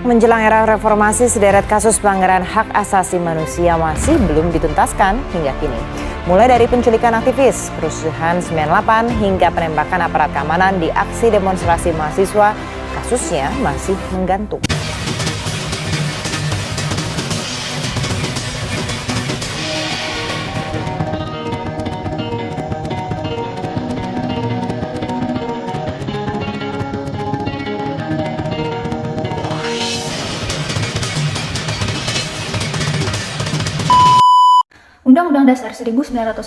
Menjelang era reformasi, sederet kasus pelanggaran hak asasi manusia masih belum dituntaskan hingga kini. Mulai dari penculikan aktivis, kerusuhan 98 hingga penembakan aparat keamanan di aksi demonstrasi mahasiswa, kasusnya masih menggantung. Undang-Undang Dasar 1945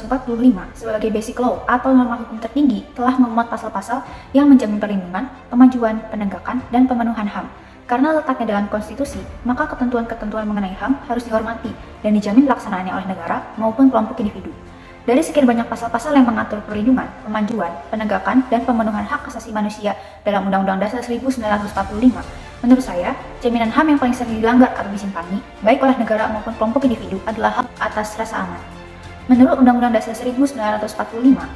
sebagai basic law atau norma hukum tertinggi telah memuat pasal-pasal yang menjamin perlindungan, pemajuan, penegakan, dan pemenuhan HAM. Karena letaknya dalam konstitusi, maka ketentuan-ketentuan mengenai HAM harus dihormati dan dijamin pelaksanaannya oleh negara maupun kelompok individu. Dari sekian banyak pasal-pasal yang mengatur perlindungan, pemajuan, penegakan, dan pemenuhan hak asasi manusia dalam Undang-Undang Dasar 1945, menurut saya, jaminan HAM yang paling sering dilanggar atau disimpangi, baik oleh negara maupun kelompok individu adalah hak atas rasa aman. Menurut Undang-Undang Dasar 1945,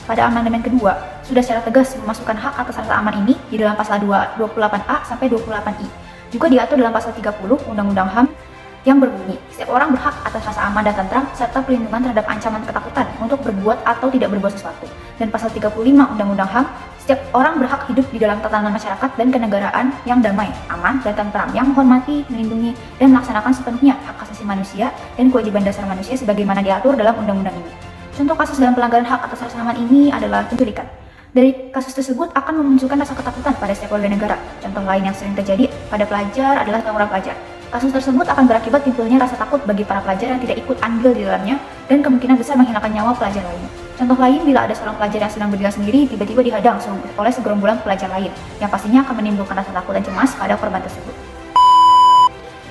pada amandemen kedua, sudah secara tegas memasukkan hak atas rasa aman ini di dalam pasal 28A sampai 28I. Juga diatur dalam pasal 30 Undang-Undang HAM yang berbunyi, setiap orang berhak atas rasa aman dan tentram serta perlindungan terhadap ancaman ketakutan untuk berbuat atau tidak berbuat sesuatu. Dan pasal 35 Undang-Undang HAM, setiap orang berhak hidup di dalam tatanan masyarakat dan kenegaraan yang damai, aman, dan tentram, yang menghormati, melindungi, dan melaksanakan sepenuhnya hak asasi manusia dan kewajiban dasar manusia sebagaimana diatur dalam undang-undang ini. Contoh kasus dalam pelanggaran hak atas rasa aman ini adalah penculikan. Dari kasus tersebut akan memunculkan rasa ketakutan pada setiap warga negara. Contoh lain yang sering terjadi pada pelajar adalah tawuran pelajar. Kasus tersebut akan berakibat timbulnya rasa takut bagi para pelajar yang tidak ikut andil di dalamnya dan kemungkinan besar menghilangkan nyawa pelajar lain. Contoh lain, bila ada seorang pelajar yang sedang berjalan sendiri tiba-tiba dihadang oleh segerombolan pelajar lain, yang pastinya akan menimbulkan rasa takut dan cemas pada korban tersebut.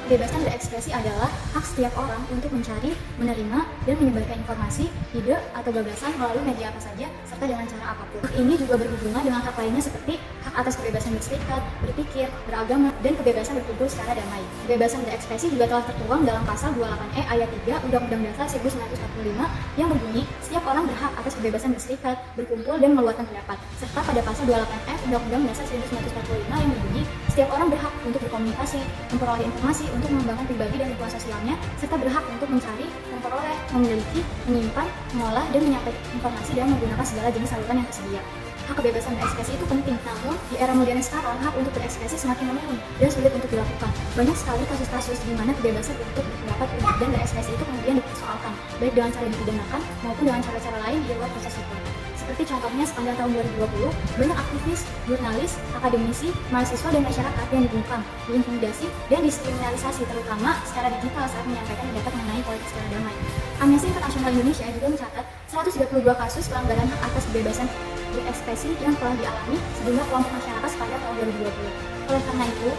Kebebasan berekspresi adalah hak setiap orang untuk mencari, menerima, dan menyebarkan informasi, ide, atau gagasan melalui media apa saja, serta dengan cara apapun. Hak ini juga berhubungan dengan hak lainnya seperti hak atas kebebasan berserikat, berpikir, beragama, dan kebebasan berkumpul secara damai. Kebebasan berekspresi juga telah tertuang dalam pasal 28E ayat 3 Undang-Undang Dasar 1945 yang berbunyi, setiap orang berhak atas kebebasan berserikat, berkumpul, dan meluapkan pendapat. Serta pada pasal 28F Undang-Undang Dasar 1945 yang berbunyi, setiap orang berhak untuk berkomunikasi, memperoleh informasi, untuk mengembangkan pribadi dan lingkungan sosialnya, serta berhak untuk mencari, memperoleh, memiliki, menyimpan, mengolah, dan menyampaikan informasi dan menggunakan segala jenis saluran yang tersedia. Hak kebebasan berekspresi itu penting, namun di era modern sekarang, hak untuk berekspresi semakin menurun dan sulit untuk dilakukan. Banyak sekali kasus-kasus di mana kebebasan untuk berpendapat dan berekspresi itu kemudian dipersoalkan, baik dengan cara dipidanakan maupun dengan cara-cara lain di luar proses hukum. Seperti contohnya sepanjang tahun 2020, banyak aktivis, jurnalis, akademisi, mahasiswa, dan masyarakat yang dibungkam, diintimidasi, dan diskriminalisasi terutama secara digital saat menyampaikan pendapat mengenai politik secara damai. Amnesty International Indonesia juga mencatat 132 kasus pelanggaran hak atas kebebasan berekspresi yang telah dialami sejumlah kelompok masyarakat sepanjang tahun 2020. Oleh karena itu,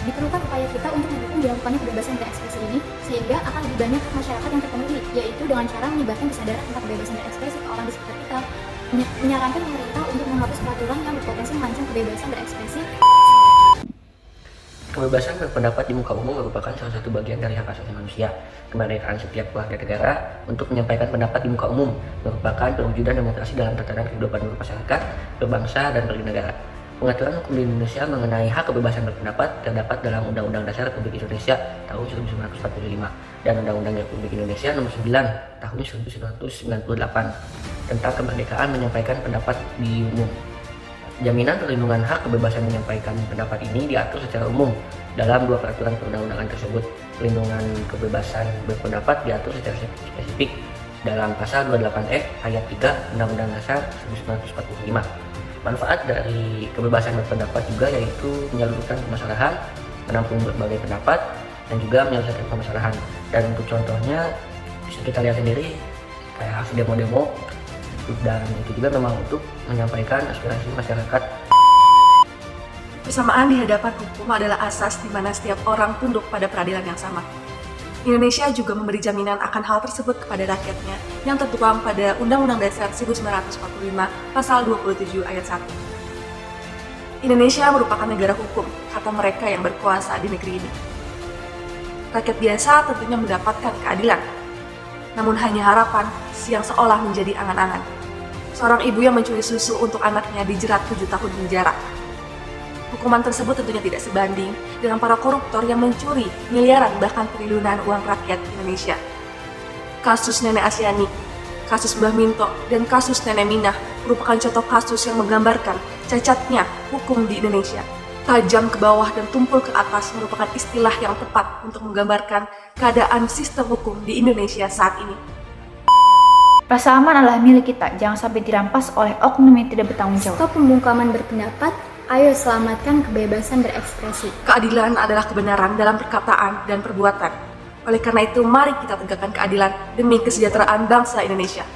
diperlukan upaya kita untuk mendukung dilakukannya kebebasan berekspresi ini, sehingga akan lebih banyak masyarakat yang terpenuhi, yaitu dengan cara menyebarkan kesadaran tentang kebebasan berekspresi ke orang di sekitar kita, menyarankan pemerintah untuk menghapus peraturan yang berpotensi mengancam kebebasan berekspresi. Kebebasan berpendapat di muka umum merupakan salah satu bagian dari hak asasi manusia. Kemerdekaan setiap warga negara untuk menyampaikan pendapat di muka umum merupakan perwujudan demokrasi dalam tatanan kehidupan bermasyarakat, berbangsa, dan bernegara. Pengaturan hukum di Indonesia mengenai hak kebebasan berpendapat terdapat dalam Undang-Undang Dasar Republik Indonesia tahun 1945 dan Undang-Undang Republik Indonesia Nomor 9 tahun 1998 tentang kemerdekaan menyampaikan pendapat di umum. Jaminan perlindungan hak kebebasan menyampaikan pendapat ini diatur secara umum dalam dua peraturan perundang-undangan tersebut. Perlindungan kebebasan berpendapat diatur secara spesifik dalam pasal 28E ayat 3 Undang-Undang Dasar 1945. Manfaat dari kebebasan berpendapat juga yaitu menyalurkan permasalahan, menampung berbagai pendapat, dan juga menyelesaikan permasalahan. Dan untuk contohnya bisa kita lihat sendiri kayak aksi demo-demo, dan itu juga memang untuk menyampaikan aspirasi masyarakat. Kesamaan di hadapan hukum adalah asas di mana setiap orang tunduk pada peradilan yang sama. Indonesia juga memberi jaminan akan hal tersebut kepada rakyatnya yang tertuang pada Undang-Undang Dasar 1945 Pasal 27 Ayat 1. Indonesia merupakan negara hukum, kata mereka yang berkuasa di negeri ini. Rakyat biasa tentunya mendapatkan keadilan, namun hanya harapan yang seolah menjadi angan-angan. Seorang ibu yang mencuri susu untuk anaknya dijerat 7 tahun penjara. hukuman tersebut tentunya tidak sebanding dengan para koruptor yang mencuri miliaran bahkan triliunan uang rakyat Indonesia. Kasus Nenek Asyani, kasus Mbah Minto, dan kasus Nenek Minah merupakan contoh kasus yang menggambarkan cacatnya hukum di Indonesia. Tajam ke bawah dan tumpul ke atas merupakan istilah yang tepat untuk menggambarkan keadaan sistem hukum di Indonesia saat ini. Rasa aman adalah milik kita, jangan sampai dirampas oleh oknum yang tidak bertanggung jawab. Stop pembungkaman berpendapat, ayo selamatkan kebebasan berekspresi. Keadilan adalah kebenaran dalam perkataan dan perbuatan. Oleh karena itu, mari kita tegakkan keadilan demi kesejahteraan bangsa Indonesia.